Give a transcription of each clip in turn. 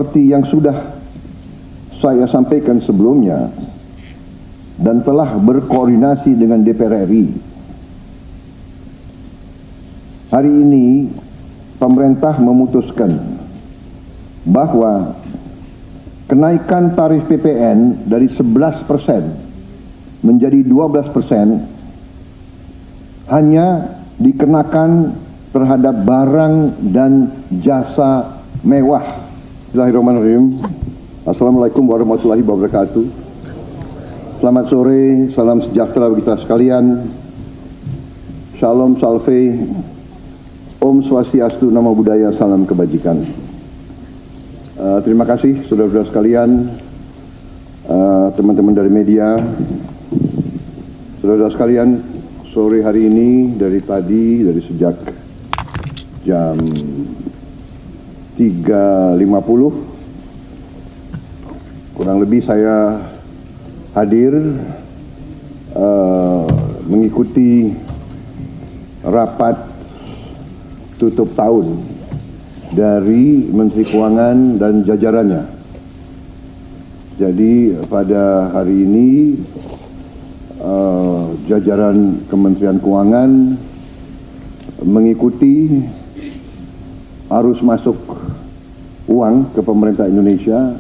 seperti yang sudah saya sampaikan sebelumnya dan telah berkoordinasi dengan DPR RI, hari ini pemerintah memutuskan bahwa kenaikan tarif PPN dari 11% menjadi 12% hanya dikenakan terhadap barang dan jasa mewah. Bismillahirrahmanirrahim. Assalamualaikum warahmatullahi wabarakatuh. Selamat sore, salam sejahtera bagi kita sekalian. Shalom, salve, Om Swastiastu, Namo Buddhaya, salam kebajikan. Terima kasih saudara-saudara sekalian, teman-teman dari media, saudara-saudara sekalian. Sore hari ini dari sejak jam 3.50 kurang lebih saya hadir mengikuti rapat tutup tahun dari Menteri Keuangan dan jajarannya. Jadi pada hari ini jajaran Kementerian Keuangan mengikuti arus masuk uang ke pemerintah Indonesia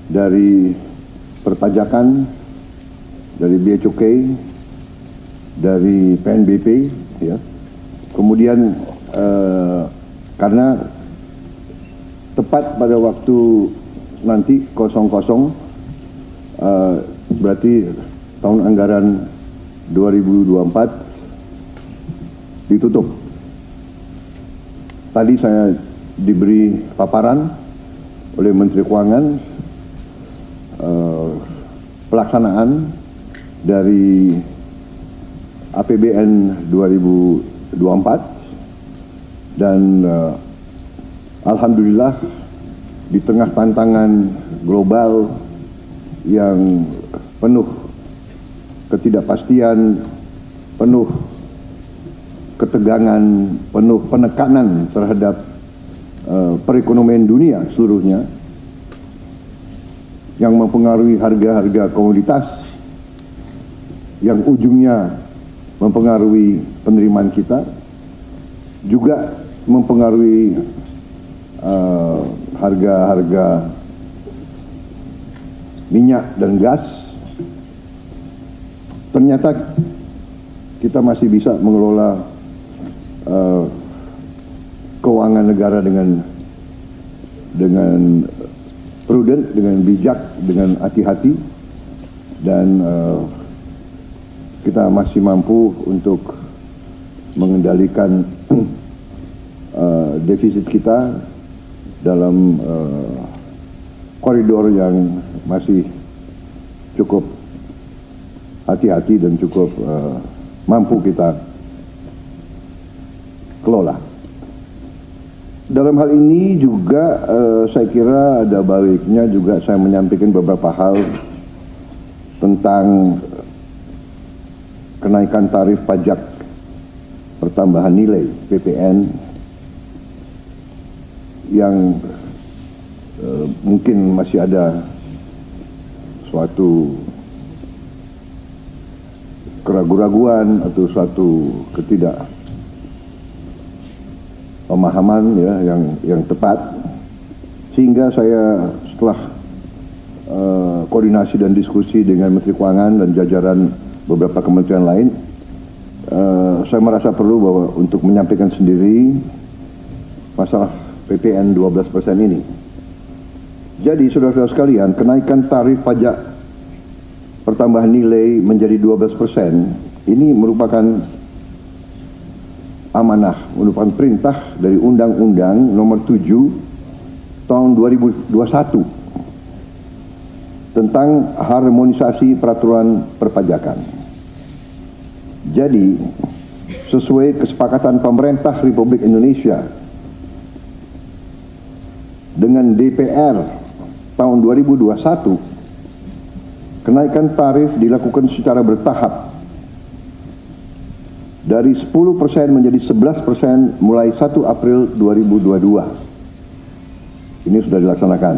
dari perpajakan, dari Bea Cukai, dari PNBP, ya. Kemudian karena tepat pada waktu nanti 00 berarti tahun anggaran 2024 ditutup. Tadi saya diberi paparan oleh Menteri Keuangan pelaksanaan dari APBN 2024 dan alhamdulillah di tengah tantangan global yang penuh ketidakpastian, penuh ketegangan, penuh penekanan terhadap perekonomian dunia seluruhnya yang mempengaruhi harga-harga komoditas, yang ujungnya mempengaruhi penerimaan kita, juga mempengaruhi harga-harga minyak dan gas. Ternyata kita masih bisa mengelola keuangan negara dengan prudent, dengan bijak, dengan hati-hati, dan kita masih mampu untuk mengendalikan defisit kita dalam koridor yang masih cukup hati-hati dan cukup mampu kita kelola. Dalam hal ini juga saya kira ada baiknya juga saya menyampaikan beberapa hal tentang kenaikan tarif pajak pertambahan nilai PPN yang mungkin masih ada suatu keraguan-raguan atau suatu ketidakpemahaman, ya, yang tepat, sehingga saya setelah koordinasi dan diskusi dengan Menteri Keuangan dan jajaran beberapa kementerian lain, saya merasa perlu bahwa untuk menyampaikan sendiri masalah PPN 12% ini. Jadi saudara-saudara sekalian, kenaikan tarif pajak pertambahan nilai menjadi 12% ini merupakan amanah, merupakan perintah dari Undang-Undang Nomor 7 Tahun 2021 tentang harmonisasi peraturan perpajakan. Jadi, sesuai kesepakatan pemerintah Republik Indonesia dengan DPR tahun 2021, kenaikan tarif dilakukan secara bertahap dari 10% menjadi 11% mulai 1 April 2022. Ini sudah dilaksanakan.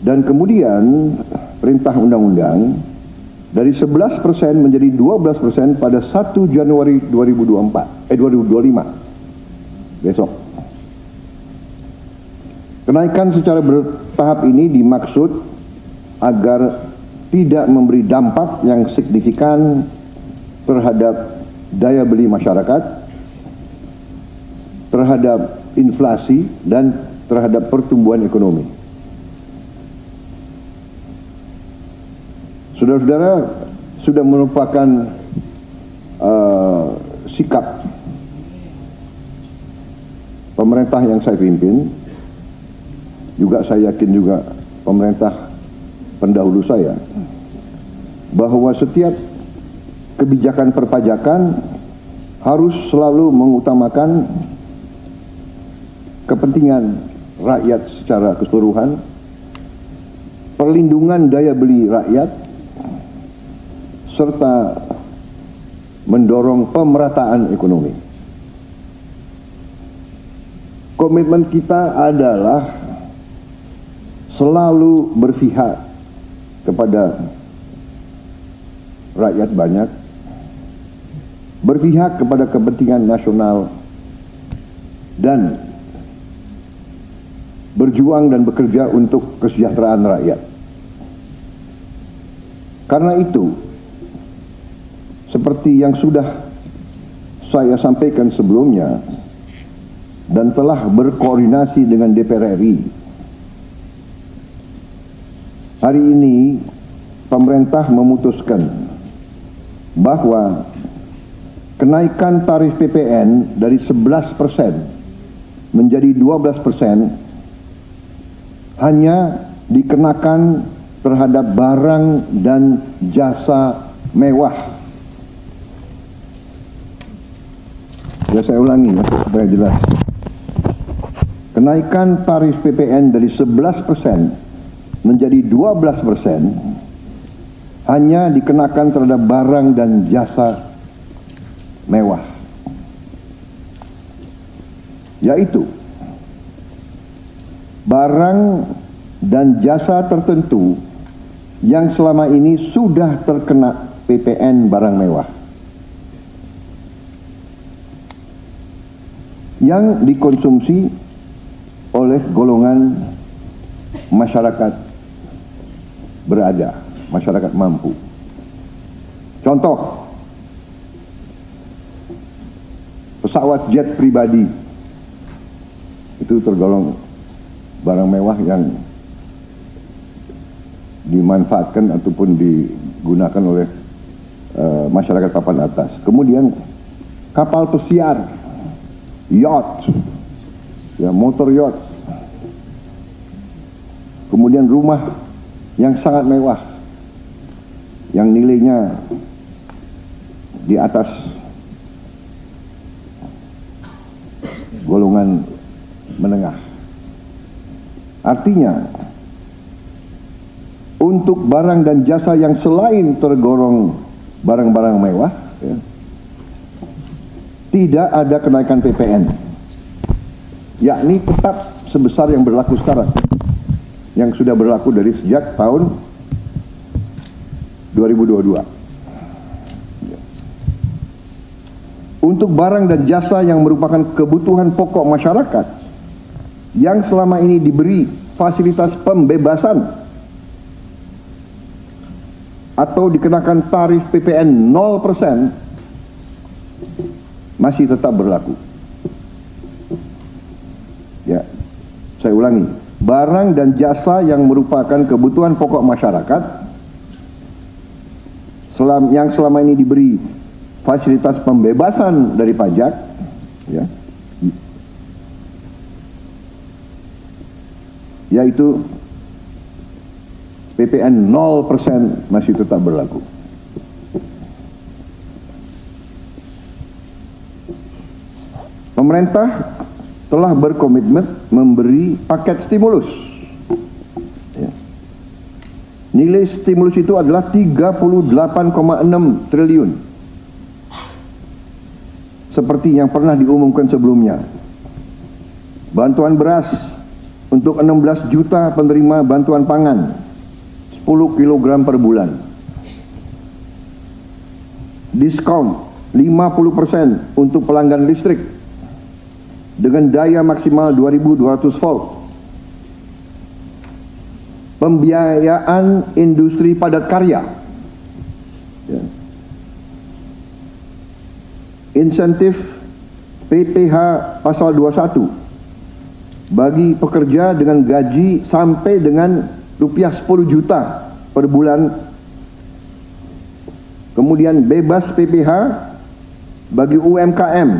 Dan kemudian perintah undang-undang dari 11% menjadi 12% pada 1 Januari 2025 besok. Kenaikan secara bertahap ini dimaksud agar tidak memberi dampak yang signifikan terhadap daya beli masyarakat, terhadap inflasi, dan terhadap pertumbuhan ekonomi. Saudara-saudara, sudah merupakan sikap pemerintah yang saya pimpin, juga saya yakin juga pemerintah pendahulu saya, bahwa setiap kebijakan perpajakan harus selalu mengutamakan kepentingan rakyat secara keseluruhan, perlindungan daya beli rakyat, serta mendorong pemerataan ekonomi. Komitmen kita adalah selalu berpihak kepada rakyat banyak, berpihak kepada kepentingan nasional, dan berjuang dan bekerja untuk kesejahteraan rakyat. Karena itu, seperti yang sudah saya sampaikan sebelumnya dan telah berkoordinasi dengan DPR RI, hari ini pemerintah memutuskan bahwa kenaikan tarif PPN dari 11% menjadi 12% hanya dikenakan terhadap barang dan jasa mewah. Ya, saya ulangi ya, supaya jelas. Kenaikan tarif PPN dari 11% menjadi 12% hanya dikenakan terhadap barang dan jasa mewah, yaitu barang dan jasa tertentu yang selama ini sudah terkena PPN barang mewah, yang dikonsumsi oleh golongan masyarakat berada, masyarakat mampu. Contoh, pesawat jet pribadi itu tergolong barang mewah yang dimanfaatkan ataupun digunakan oleh masyarakat papan atas. Kemudian kapal pesiar, yacht, ya, motor yacht. Kemudian rumah yang sangat mewah, yang nilainya di atas golongan menengah. Artinya, untuk barang dan jasa yang selain tergolong barang-barang mewah, ya, tidak ada kenaikan PPN, yakni tetap sebesar yang berlaku sekarang, yang sudah berlaku dari sejak tahun 2022. Untuk barang dan jasa yang merupakan kebutuhan pokok masyarakat, yang selama ini diberi fasilitas pembebasan atau dikenakan tarif PPN 0%, masih tetap berlaku. Ya, saya ulangi, barang dan jasa yang merupakan kebutuhan pokok masyarakat yang selama ini diberi fasilitas pembebasan dari pajak, ya, yaitu PPN 0% masih tetap berlaku. Pemerintah telah berkomitmen memberi paket stimulus. Ya. Nilai stimulus itu adalah 38,6 triliun. Seperti yang pernah diumumkan sebelumnya. Bantuan beras untuk 16 juta penerima bantuan pangan 10 kg per bulan. Diskon 50% untuk pelanggan listrik dengan daya maksimal 2200 volt. Pembiayaan industri padat karya. Ya. Insentif PPh pasal 21 bagi pekerja dengan gaji sampai dengan rupiah 10 juta per bulan. Kemudian bebas PPh bagi UMKM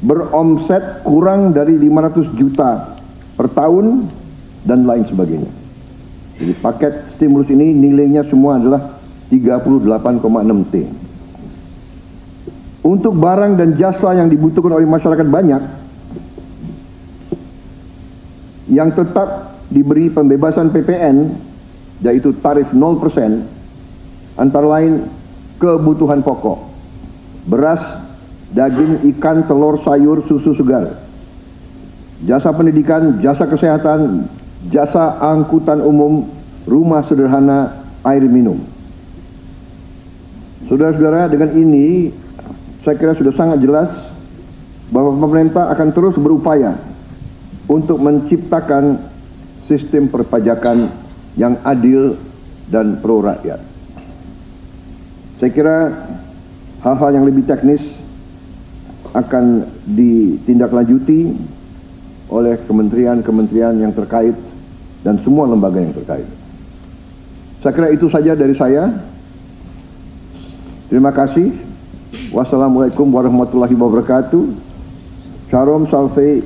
beromset kurang dari 500 juta per tahun dan lain sebagainya. Jadi paket stimulus ini nilainya semua adalah 38,6 T. Untuk barang dan jasa yang dibutuhkan oleh masyarakat banyak, yang tetap diberi pembebasan PPN, yaitu tarif 0%, antara lain kebutuhan pokok, beras, daging, ikan, telur, sayur, susu segar, jasa pendidikan, jasa kesehatan, jasa angkutan umum, rumah sederhana, air minum. Saudara-saudara, dengan ini saya kira sudah sangat jelas bahwa pemerintah akan terus berupaya untuk menciptakan sistem perpajakan yang adil dan pro rakyat. Saya kira hal-hal yang lebih teknis akan ditindaklanjuti oleh kementerian-kementerian yang terkait dan semua lembaga yang terkait. Saya kira itu saja dari saya. Terima kasih. Wassalamualaikum warahmatullahi wabarakatuh. Shalom Salve,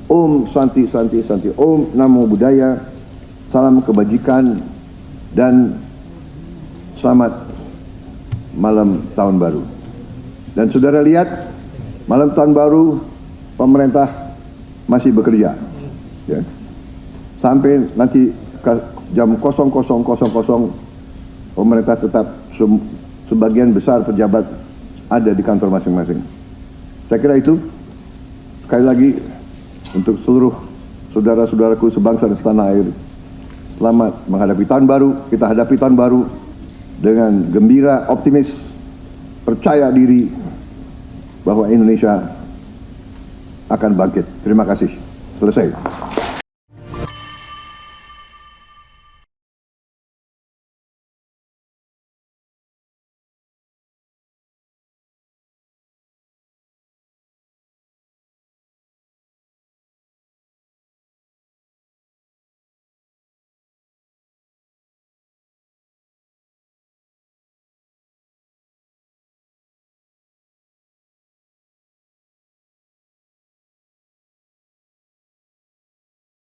Om Santi Santi Santi, Om Namo Buddhaya, salam kebajikan dan selamat malam tahun baru. Dan saudara lihat, malam tahun baru pemerintah masih bekerja, ya. Sampai nanti jam 00.00 pemerintah tetap sebagian besar pejabat ada di kantor masing-masing. Saya kira itu, sekali lagi untuk seluruh saudara-saudaraku sebangsa dan setanah air, selamat menghadapi tahun baru. Kita hadapi tahun baru dengan gembira, optimis, percaya diri bahwa Indonesia akan bangkit. Terima kasih. Selesai.